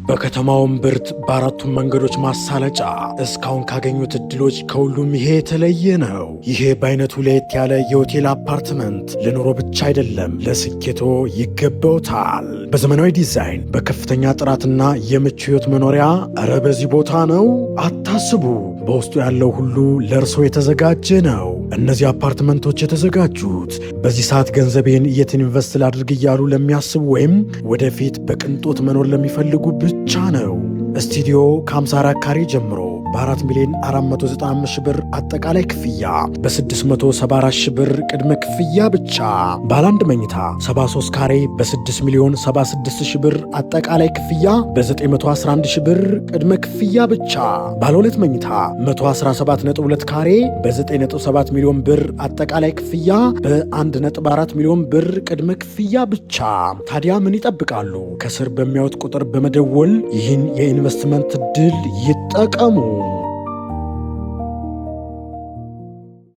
በከተማው እምብርት በአራቱም መንገዶች ማሳለጫ እስካሁን ካገኙት እድሎች ከሁሉም ይሄ የተለየ ነው። ይሄ በአይነቱ ለየት ያለ የሆቴል አፓርትመንት ለኑሮ ብቻ አይደለም፣ ለስኬቶ ይገባውታል። በዘመናዊ ዲዛይን በከፍተኛ ጥራትና የምቹ ህይወት መኖሪያ እረ በዚህ ቦታ ነው አታስቡ። በውስጡ ያለው ሁሉ ለእርሶ የተዘጋጀ ነው። እነዚህ አፓርትመንቶች የተዘጋጁት በዚህ ሰዓት ገንዘቤን የት ኢንቨስት ላድርግ እያሉ ለሚያስቡ ወይም ወደፊት በቅንጦት መኖር ለሚፈልጉ ብቻ ነው። ስቱዲዮ ከ54 ካሬ ጀምሮ በ4 ሚሊዮን 495 ሺህ ብር አጠቃላይ ክፍያ በ674 ሺህ ብር ቅድመ ክፍያ ብቻ። ባለ አንድ መኝታ 73 ካሬ በ6 ሚሊዮን 76 ሺህ ብር አጠቃላይ ክፍያ በ911 ሺህ ብር ቅድመ ክፍያ ብቻ። ባለ ሁለት መኝታ 117.2 ካሬ በ9.7 ሚሊዮን ብር አጠቃላይ ክፍያ በ1.4 ሚሊዮን ብር ቅድመ ክፍያ ብቻ። ታዲያ ምን ይጠብቃሉ? ከስር በሚያዩት ቁጥር በመደወል ይህን የኢንቨስትመንት ድል ይጠቀሙ።